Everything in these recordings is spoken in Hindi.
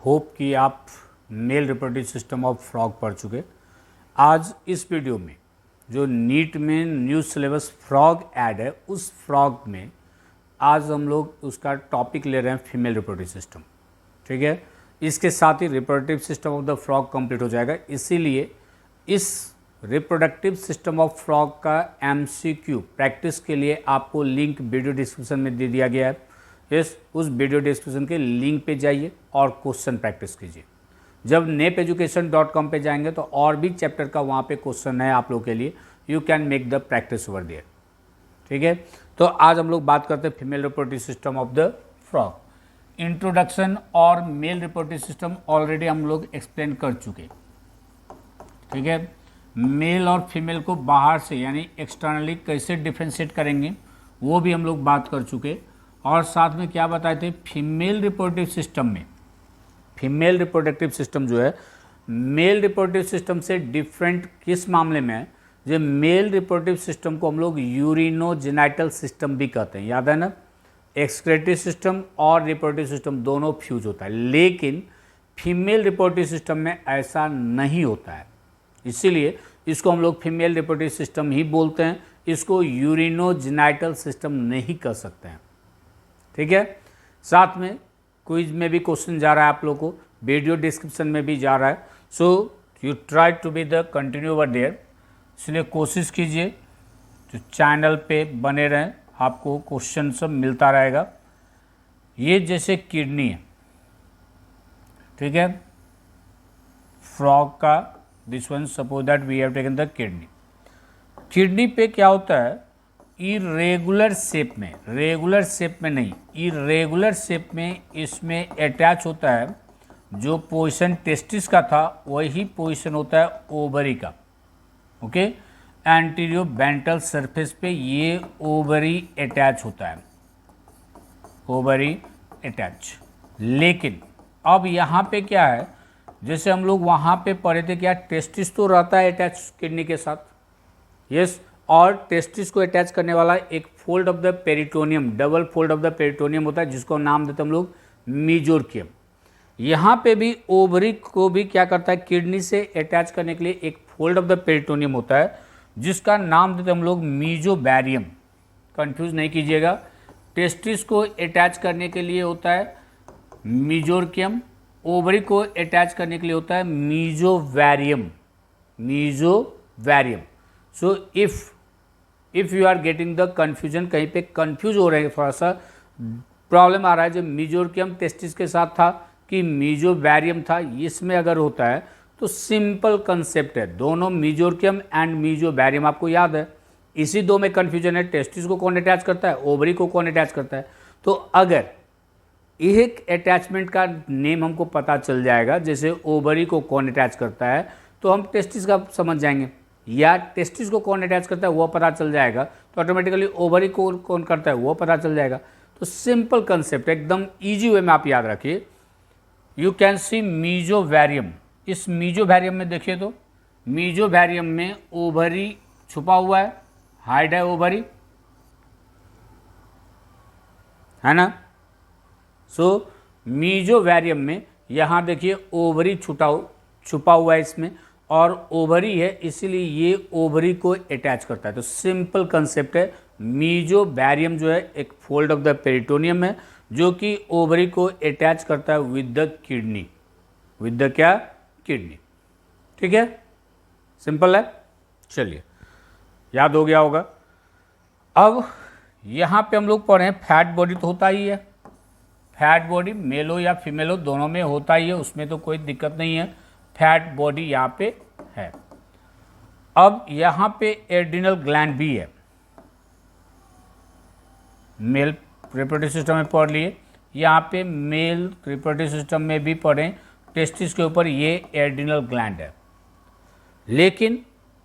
होप कि आप mail reproductive system of frog पढ़ चुके। आज इस वीडियो में जो नीट में न्यू सिलेबस फ्रॉग ऐड है, उस फ्रॉग में आज हम लोग उसका टॉपिक ले रहे हैं फीमेल रिप्रोडक्टिव सिस्टम। ठीक है, इसके साथ ही reproductive system of the frog complete हो जाएगा। इसीलिए इस रिप्रोडक्टिव सिस्टम ऑफ फ्रॉग का MCQ प्रैक्टिस के लिए आपको लिंक वीडियो डिस्क्रिप्शन में दे दिया गया है। उस वीडियो डिस्क्रिप्शन के लिंक पे जाइए और क्वेश्चन प्रैक्टिस कीजिए। जब nepeducation.com पे जाएंगे तो और भी चैप्टर का वहाँ पे क्वेश्चन है आप लोगों के लिए। You can make the practice over there. ठीक है, तो आज हम लोग बात करते हैं female reproductive system of the frog. Introduction और मेल रिप्रोडक्टिव सिस्टम ऑलरेडी हम लोग एक्सप्लेन कर चुके। ठीक है, मेल और फीमेल को बाहर से यानी एक्सटर्नली कैसे डिफ्रेंशिएट करेंगे वो भी हम लोग बात कर चुके। और साथ में क्या बताए थे, फीमेल रिप्रोडक्टिव सिस्टम में फीमेल रिप्रोडक्टिव सिस्टम जो है मेल रिप्रोडक्टिव सिस्टम से डिफरेंट किस मामले में है। जो मेल रिप्रोडक्टिव सिस्टम को हम लोग यूरिनोजेनिटल सिस्टम भी कहते हैं, याद है ना। एक्सक्रीटरी सिस्टम और रिप्रोडक्टिव सिस्टम दोनों फ्यूज होता है, लेकिन फीमेल रिप्रोडक्टिव सिस्टम में ऐसा नहीं होता है। इसीलिए इसको हम लोग फीमेल रिप्रोडक्टिव सिस्टम ही बोलते हैं, इसको यूरिनोजेनिटल सिस्टम नहीं कह सकते हैं। ठीक है, साथ में क्विज में भी क्वेश्चन जा रहा है आप लोगों को, वीडियो डिस्क्रिप्शन में भी जा रहा है। So you try to be the continue over there. इसलिए कोशिश कीजिए जो चैनल पे बने रहें, आपको क्वेश्चन सब मिलता रहेगा। ये जैसे किडनी है, ठीक है, फ्रॉग का this one, suppose that we have taken the kidney. Kidney पे क्या होता है, इरेगुलर शेप में, रेगुलर शेप में नहीं, इरेगुलर शेप में इसमें अटैच होता है। जो पोजीशन टेस्टिस का था वही पोजीशन होता है ओवरी का। ओके, एंटीरियो वेंट्रल सरफेस पे ये ओवरी अटैच होता है, ओवरी अटैच। लेकिन अब यहाँ पे क्या है, जैसे हम लोग वहाँ पे पढ़े थे, क्या टेस्टिस तो रहता है अटैच किडनी के साथ, यस। और टेस्टिस को अटैच करने वाला एक fold of the peritoneum, double fold of the peritoneum होता है, जिसको नाम देते हैं हम लोग मीजोरकियम। यहाँ पे भी ओवरी को भी क्या करता है, किडनी से अटैच करने के लिए एक फोल्ड ऑफ द पेरिटोनियम होता है, जिसका नाम देते हैं हम लोग मीजोबैरियम। कंफ्यूज नहीं कीजिएगा, टेस्टिस को अटैच करने के लिए होता है मीजोरकियम, ओवरी को अटैच करने के लिए होता है mesovarium, mesovarium. So if you are getting the confusion, कहीं पे कंफ्यूज हो रहे हैं, थोड़ा सा प्रॉब्लम आ रहा है, जो मीजोरकियम टेस्टिस के साथ था कि मीजोवैरियम था, इसमें अगर होता है तो सिंपल कंसेप्ट है। दोनों मीजोरकियम एंड मीजोवैरियम आपको याद है, इसी दो में कन्फ्यूजन है। टेस्टिस को कौन अटैच करता है, ओवरी को कौन अटैच करता है। तो अगर एक अटैचमेंट का नेम हमको पता चल जाएगा, जैसे ओवरी को कौन अटैच करता है, तो हम टेस्टिस का समझ जाएंगे, या टेस्टिस को कौन अटैच करता है वो पता चल जाएगा, तो ऑटोमेटिकली ओवरी को कौन करता है वो पता चल जाएगा। तो सिंपल कंसेप्ट, एकदम इजी वे में आप याद रखिए। You can see mesovarium. इस मीजोवैरियम में देखिए तो मीजोवैरियम में ओवरी छुपा हुआ है, हाइड है ओवरी, है ना। सो मीजोवैरियम में यहाँ देखिए ओवरी छुपा हुआ है इसमें, और ओवरी है, इसीलिए ये ओवरी को अटैच करता है। तो सिंपल कंसेप्ट है, मीजोबैरियम जो है एक फोल्ड ऑफ द पेरिटोनियम है, जो कि ओवरी को अटैच करता है with the kidney, with the क्या, किडनी। ठीक है, सिंपल है। चलिए, याद हो गया होगा। अब यहाँ पे हम लोग पढ़े हैं फैट बॉडी तो होता ही है, फैट बॉडी मेलो या फीमेलो दोनों में होता ही है, उसमें तो कोई दिक्कत नहीं है। फैट बॉडी यहाँ पे है। अब यहाँ पे एड्रिनल ग्लैंड भी है, मेल रिप्रोडक्टिव सिस्टम में पढ़ लिए, यहाँ पे मेल रिप्रोडक्टिव सिस्टम में भी पढ़ें, टेस्टिस के ऊपर ये एड्रिनल ग्लैंड है। लेकिन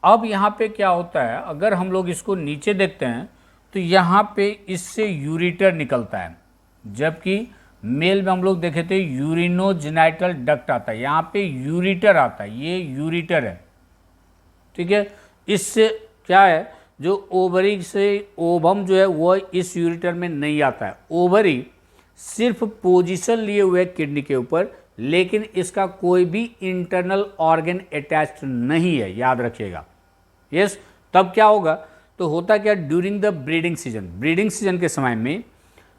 अब यहाँ पे क्या होता है, अगर हम लोग इसको नीचे देखते हैं तो यहाँ पे इससे यूरिटर निकलता है, जबकि मेल में हम लोग देखे थे यूरिनोजेनिटल डक्ट आता है, यहाँ पे यूरिटर आता है, ये यूरिटर है। ठीक है, इससे क्या है, जो ओवरी से ओवम जो है वो इस यूरिटर में नहीं आता है। ओवरी सिर्फ पोजीशन लिए हुए किडनी के ऊपर, लेकिन इसका कोई भी इंटरनल ऑर्गन अटैच्ड नहीं है, याद रखिएगा। यस, तब क्या होगा, तो होता क्या, during the breeding season, breeding season के समय में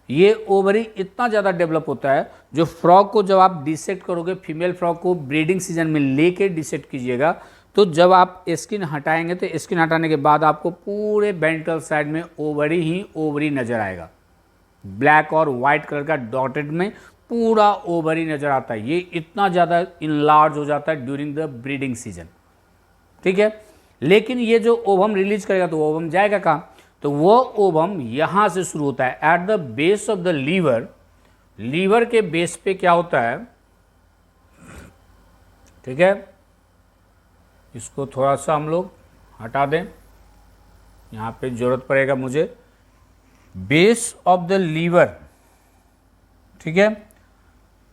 ये ओवरी इतना ज़्यादा डेवलप होता है, जो फ्रॉग को जब आप डिसेक्ट करोगे, फीमेल फ्रॉग को ब्रीडिंग सीजन में लेके डिसेक्ट कीजिएगा, तो जब आप स्किन हटाएंगे तो स्किन हटाने के बाद आपको पूरे वेंट्रल साइड में ओवरी ही ओवरी नज़र आएगा। ब्लैक और वाइट कलर का डॉटेड में पूरा ओवरी नज़र आता है। ये इतना ज़्यादा इनलार्ज हो जाता है ड्यूरिंग द ब्रीडिंग सीजन, ठीक है। लेकिन ये जो ओवम रिलीज करेगा तो ओवम जाएगा कहाँ, तो वो ओवम यहाँ से शुरू होता है at the base of the liver. Liver के बेस पे क्या होता है, ठीक है, इसको थोड़ा सा हम लोग हटा दें, यहाँ पे ज़रूरत पड़ेगा मुझे। बेस ऑफ द लीवर, ठीक है,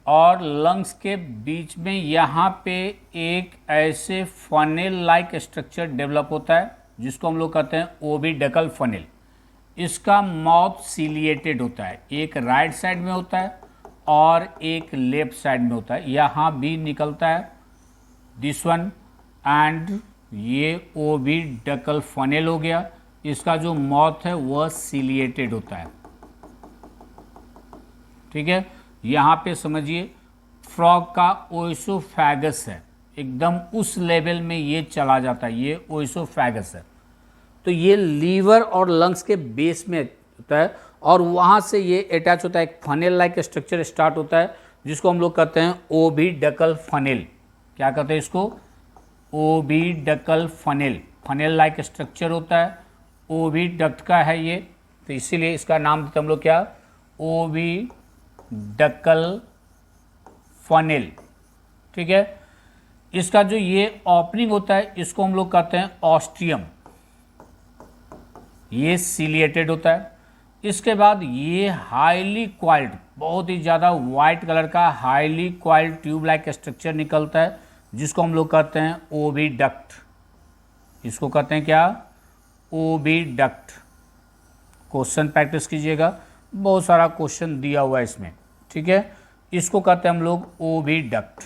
और लंग्स के बीच में यहाँ पे एक ऐसे फनेल लाइक स्ट्रक्चर डेवलप होता है जिसको हम लोग कहते हैं ओविडकल फनेल। इसका माउथ सिलिएटेड होता है, एक राइट साइड में होता है और एक लेफ्ट साइड में होता है, यहाँ भी निकलता है दिस वन, एंड ये ओविडकल फनेल हो गया। इसका जो माउथ है वह सिलिएटेड होता है, ठीक है। यहाँ पे समझिए फ्रॉग का ओइसोफैगस है, एकदम उस लेवल में ये चला जाता है, ये ओइसोफैगस है। तो ये लीवर और लंग्स के बेस में होता है और वहाँ से ये अटैच होता है, एक फनेल लाइक स्ट्रक्चर स्टार्ट होता है जिसको हम लोग कहते हैं ओविडकल फनेल। क्या कहते हैं इसको, ओविडकल फनेल। फनेल लाइक स्ट्रक्चर होता है, ओविडक्ट का है ये, तो इसीलिए इसका नाम देते हम लोग क्या, ओविडकल फनेल, ठीक है। इसका जो ये ओपनिंग होता है इसको हम लोग कहते हैं ऑस्ट्रियम, ये सिलिएटेड होता है। इसके बाद ये हाईली क्वाइल्ड, बहुत ही ज़्यादा वाइट कलर का highly coiled tube like structure निकलता है जिसको हम लोग कहते हैं ओविडक्ट। इसको कहते हैं क्या, ओविडक्ट। क्वेश्चन प्रैक्टिस कीजिएगा, बहुत सारा क्वेश्चन दिया हुआ है इसमें, ठीक है। इसको कहते हैं हम लोग ओविडक्ट,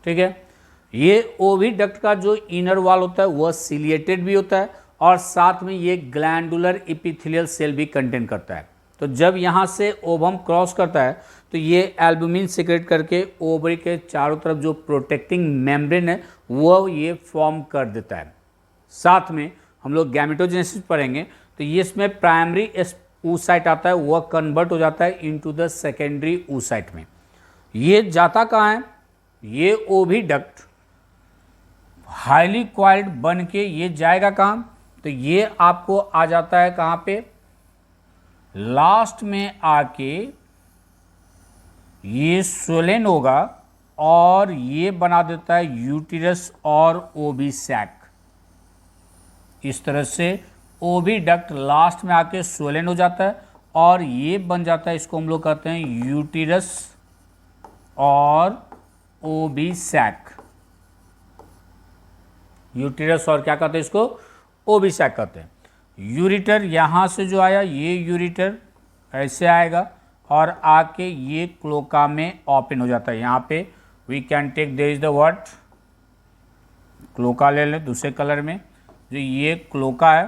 ठीक है। ये ओविडक्ट का जो इनर वॉल होता है वह सिलिएटेड भी होता है और साथ में ये ग्लैंडुलर एपिथेलियल सेल भी कंटेन करता है। तो जब यहाँ से ओवम क्रॉस करता है तो ये एल्बुमिन सिक्रेट करके ओवरी के चारों तरफ जो प्रोटेक्टिंग मेम्ब्रेन है वह ये फॉर्म कर देता है। साथ में हम लोग गैमेटोजेनेसिस पढ़ेंगे तो ये इसमें प्राइमरी oocyte आता है, वह कन्वर्ट हो जाता है इनटू द सेकेंडरी oocyte में। ये जाता कहाँ है, ये ओविडक्ट हाईली क्वाइल्ड बन के ये जाएगा कहाँ, तो ये आपको आ जाता है कहाँ पे, लास्ट में आके ये स्वेलन होगा और ये बना देता है यूटिरस और ओविसैक। इस तरह से ओविडक्ट लास्ट में आके स्वेलन हो जाता है और ये बन जाता है, इसको हम लोग कहते हैं यूटिरस और ओविसैक। यूटिरस और क्या कहते हैं इसको, ओविसैक कहते हैं। यूरिटर यहाँ से जो आया ये यूरिटर ऐसे आएगा और आके ये क्लोका में ओपन हो जाता है। यहाँ पे we can take there is the word cloaca, ले लें दूसरे कलर में, जो ये क्लोका है,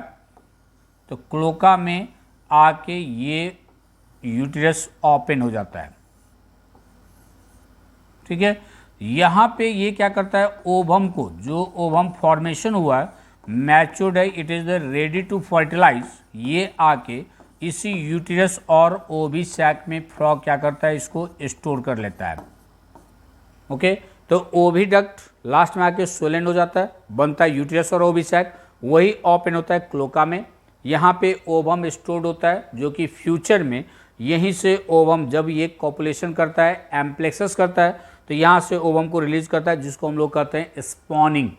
तो क्लोका में आके ये यूटिरस ओपन हो जाता है, ठीक है। यहाँ पे ये क्या करता है, ओवम को, जो ओवम फॉर्मेशन हुआ है मैच्योर्ड है, it is the ready to fertilize, ये आके इसी यूटिरस और ओविसैक में फ्रॉग क्या करता है, इसको स्टोर कर लेता है। ओके, तो ओविडक्ट लास्ट में आके स्वेलन हो जाता है, बनता है यूटिरस और ओविसैक, वही ओपन होता है क्लोका में। यहाँ पे ओवम स्टोर्ड होता है जो कि फ्यूचर में यहीं से ओवम जब ये कॉपुलेशन करता है, एम्प्लेक्सस करता है, तो यहाँ से ओवम को रिलीज करता है जिसको हम लोग कहते हैं स्पॉनिंग,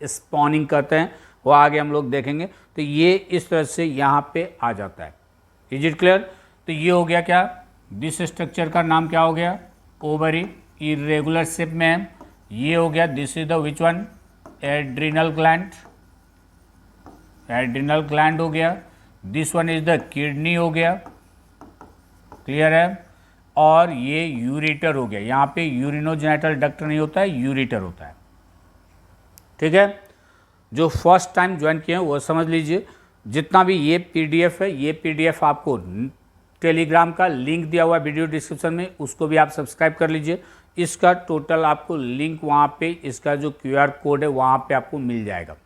स्पॉनिंग कहते हैं, वो आगे हम लोग देखेंगे। तो ये इस तरह से यहाँ पे आ जाता है। Is it clear? तो ये हो गया क्या, दिस स्ट्रक्चर का नाम क्या हो गया, ओवरी, इरेगुलर शेप में है। ये हो गया, this is the which one, adrenal gland, adrenal gland हो गया। This one is the kidney हो गया, क्लियर है। और ये यूरेटर हो गया, यहाँ पे यूरिनोजेनिटल डक्ट नहीं होता है, यूरेटर होता है। ठीक है, जो फर्स्ट टाइम ज्वाइन किए हैं वो समझ लीजिए। जितना भी ये पीडीएफ है, ये पीडीएफ आपको टेलीग्राम का लिंक दिया हुआ है वीडियो डिस्क्रिप्शन में, उसको भी आप सब्सक्राइब कर लीजिए। इसका टोटल आपको लिंक वहाँ पे, इसका जो क्यूआर कोड है वहाँ पे आपको मिल जाएगा।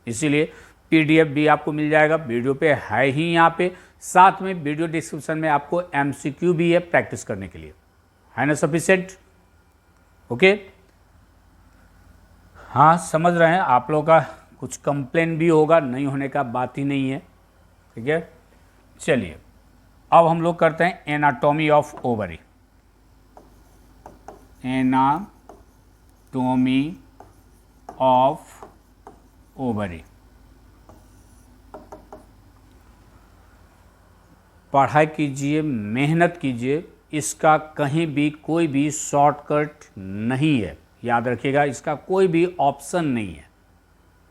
इसीलिए पीडीएफ भी आपको मिल जाएगा, वीडियो पे है ही यहाँ पे। साथ में वीडियो डिस्क्रिप्शन में आपको एमसीक्यू भी है प्रैक्टिस करने के लिए, है ना सफिशिएंट। ओके, हाँ समझ रहे हैं आप लोगों का कुछ कंप्लेन भी होगा, नहीं होने का बात ही नहीं है। ठीक है, चलिए अब हम लोग करते हैं anatomy of ovary. Anatomy of ovary, पढ़ाई कीजिए, मेहनत कीजिए, इसका कहीं भी कोई भी शॉर्टकट नहीं है, याद रखिएगा। इसका कोई भी ऑप्शन नहीं है,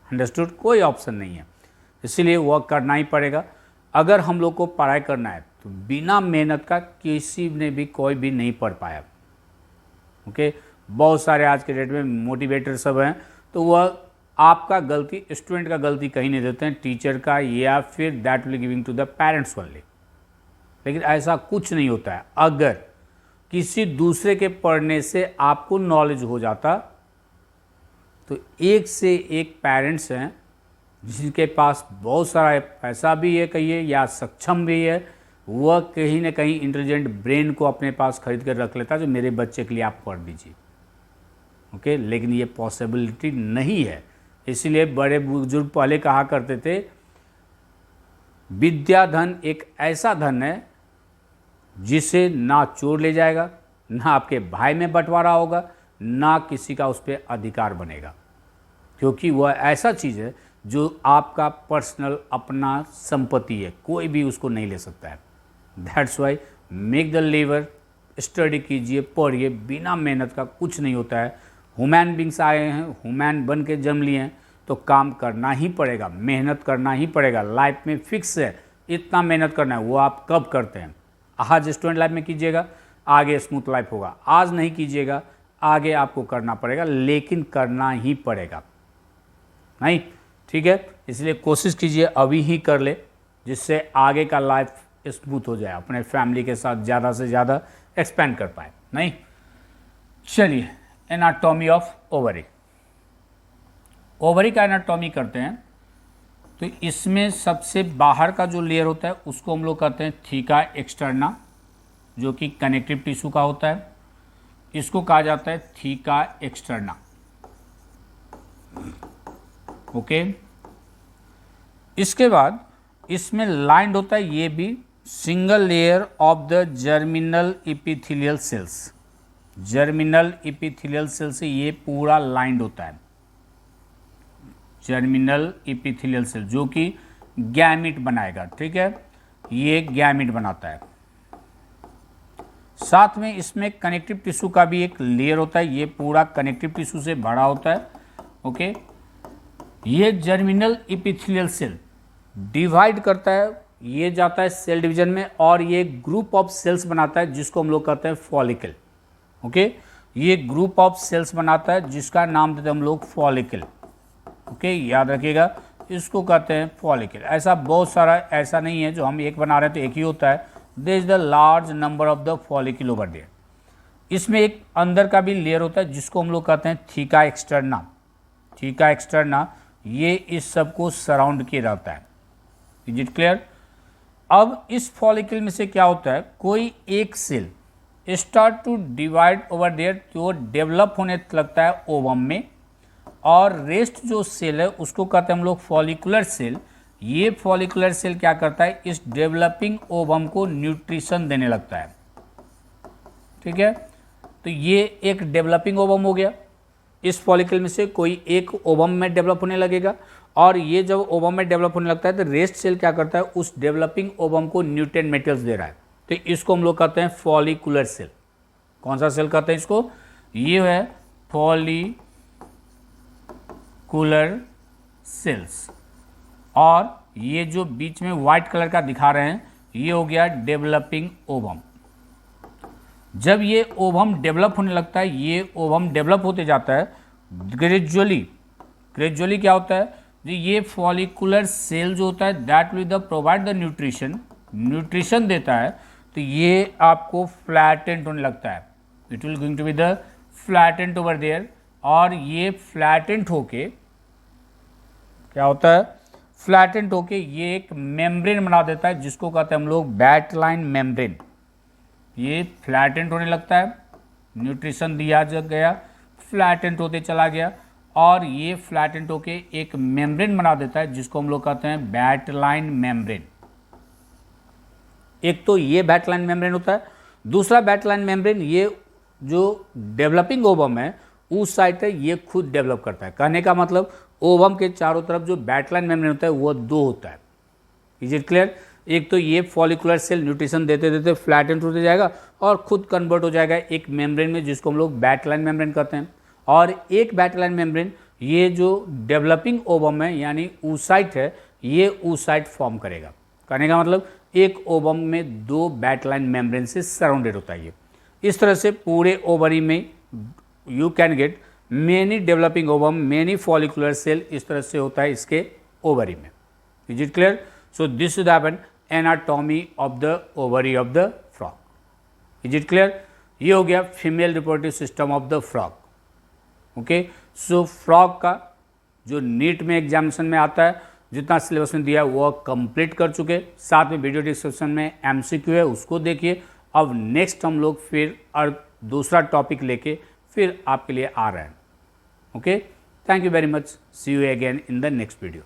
अंडरस्टूड, कोई ऑप्शन नहीं है। इसीलिए वह करना ही पड़ेगा। अगर हम लोग को पढ़ाई करना है तो बिना मेहनत का किसी ने भी कोई भी नहीं पढ़ पाया। ओके, बहुत सारे आज के डेट में मोटिवेटर सब हैं, तो वह आपका गलती, स्टूडेंट का गलती कहीं नहीं देते हैं, टीचर का, या फिर that will giving to the parents only. लेकिन ऐसा कुछ नहीं होता है। अगर किसी दूसरे के पढ़ने से आपको नॉलेज हो जाता तो एक से एक पेरेंट्स हैं जिनके पास बहुत सारा पैसा भी है कहिए या सक्षम भी है, वह कहीं ना कहीं इंटेलिजेंट ब्रेन को अपने पास खरीद कर रख लेता है जो मेरे बच्चे के लिए आप पढ़ दीजिए। ओके, लेकिन ये पॉसिबिलिटी नहीं है। इसीलिए बड़े बुजुर्ग पहले कहा करते थे, विद्या धन एक ऐसा धन है जिसे ना चोर ले जाएगा, ना आपके भाई में बंटवारा होगा, ना किसी का उस पर अधिकार बनेगा, क्योंकि वह ऐसा चीज़ है जो आपका पर्सनल अपना संपत्ति है, कोई भी उसको नहीं ले सकता है। That's why make the labour, study कीजिए, पढ़िए, बिना मेहनत का कुछ नहीं होता है। ह्यूमन बींग्स आए हैं, ह्यूमन बन के जन्म लिए हैं, तो काम करना ही पड़ेगा, मेहनत करना ही पड़ेगा। लाइफ में फिक्स है इतना मेहनत करना है, वो आप कब करते हैं? आज स्टूडेंट लाइफ में कीजिएगा, आगे स्मूथ लाइफ होगा। आज नहीं कीजिएगा, आगे आपको करना पड़ेगा, लेकिन करना ही पड़ेगा, नहीं? ठीक है, इसलिए कोशिश कीजिए अभी ही कर ले, जिससे आगे का लाइफ स्मूथ हो जाए, अपने फैमिली के साथ ज़्यादा से ज़्यादा एक्सपेंड कर पाए, नहीं? चलिए, एनाटॉमी ऑफ ओवरी। ओवरी का एनाटॉमी करते हैं तो इसमें सबसे बाहर का जो लेयर होता है उसको हम लोग कहते हैं थीका एक्सटर्ना, जो कि कनेक्टिव टिश्यू का होता है। इसको कहा जाता है थीका एक्सटर्ना। ओके, इसके बाद इसमें लाइंड होता है, ये भी single layer of the germinal epithelial cells. Germinal epithelial cell से ये पूरा लाइंड होता है, जर्मिनल इपिथेलियल सेल, जो कि गैमिट बनाएगा। ठीक है, ये गैमिट बनाता है। साथ में इसमें कनेक्टिव टिश्यू का भी एक लेयर होता है, ये पूरा कनेक्टिव टिश्यू से भरा होता है। ओके, ये जर्मिनल इपिथेलियल सेल डिवाइड करता है, ये जाता है सेल डिवीजन में, और ये ग्रुप ऑफ सेल्स बनाता है जिसको हम लोग कहते हैं फॉलिकल। ओके, ये ग्रुप ऑफ सेल्स बनाता है जिसका नाम देते हैं हम लोग फॉलिकल। ओके, याद रखिएगा, इसको कहते हैं फॉलिकल। ऐसा बहुत सारा, ऐसा नहीं है जो हम एक बना रहे हैं तो एक ही होता है। There is the large number of the follicle over there. इसमें एक अंदर का भी लेयर होता है जिसको हम लोग कहते हैं थीका एक्सटर्ना। थीका एक्सटर्ना ये इस सब को सराउंड किए रहता है। Is it clear? अब इस फॉलिकल में से क्या होता है, कोई एक cell start to divide over there, तो डेवलप होने लगता है ओवम में, और रेस्ट जो सेल है उसको कहते हैं हम लोग फॉलिकुलर सेल। ये फॉलिकुलर सेल क्या करता है, इस डेवलपिंग ओवम को न्यूट्रिशन देने लगता है। ठीक है, तो ये एक डेवलपिंग ओवम हो गया। इस फॉलिकल में से कोई एक ओवम में डेवलप होने लगेगा, और ये जब ओवम में डेवलप होने लगता है तो रेस्ट सेल क्या करता है, उस डेवलपिंग ओवम को न्यूट्रिएंट मटेरियल्स दे रहा है। तो इसको हम लोग कहते हैं फॉलिकुलर सेल। कौन सा सेल कहते हैं इसको? ये है फॉलिकुलर सेल्स। और ये जो बीच में व्हाइट कलर का दिखा रहे हैं, ये हो गया डेवलपिंग ओवम। जब ये ओवम डेवलप होने लगता है, ये ओवम डेवलप होते जाता है ग्रेजुअली क्या होता है जी, ये फॉलिकुलर सेल जो होता है that will the provide the nutrition देता है, तो ये आपको फ्लैटेंड होने लगता है, it will going to be the flattened over there, और ये फ्लैटेंड होके क्या होता है, फ्लैटेंड होके ये एक मेम्ब्रेन बना देता है जिसको कहते हैं हम लोग बैट लाइन मेम्ब्रेन। ये फ्लैटेंड होने लगता है, न्यूट्रिशन दिया गया, फ्लैटेंड होते चला गया, और ये फ्लैटेंड होके एक मेम्ब्रेन बना देता है जिसको हम लोग कहते हैं बैट लाइन मेम्ब्रेन। एक तो ये बैट लाइन मेम्ब्रेन होता है, दूसरा बैट लाइन मेम्ब्रेन ये जो डेवलपिंग ओवम है उस साइड है, ये खुद डेवलप करता है। कहने का मतलब ओवम के चारों तरफ जो बैट लाइन मेम्ब्रेन होता है वो दो होता है। Is it clear? एक तो ये फॉलिकुलर सेल न्यूट्रिशन देते देते फ्लैटेंड होते जाएगा और खुद कन्वर्ट हो जाएगा एक मेम्ब्रेन में जिसको हम लोग बैट लाइन मेम्ब्रेन कहते हैं, और एक बैट लाइन मेम्ब्रेन ये जो डेवलपिंग ओवम है यानी oocyte है, ये oocyte फॉर्म करेगा। कहने का मतलब एक ओवम में दो बैट लाइन मेम्ब्रेन से सराउंडेड होता है। ये इस तरह से पूरे ओवरी में you can get many developing ovum, many follicular cell, इस तरह से होता है इसके ओवरी में। Is it clear? So this is happen anatomy of the ovary of the frog. Is it clear? ये हो गया female reproductive system of the frog. Okay, so frog का जो नीट में एग्जामिनेशन में आता है, जितना सिलेबस में दिया है वो कंप्लीट कर चुके। साथ में वीडियो डिस्क्रिप्शन में एमसीक्यू है, उसको देखिए। अब नेक्स्ट हम लोग फिर और दूसरा टॉपिक लेके फिर आपके लिए आ रहे हैं। Okay, thank you very much, see you again in the next video.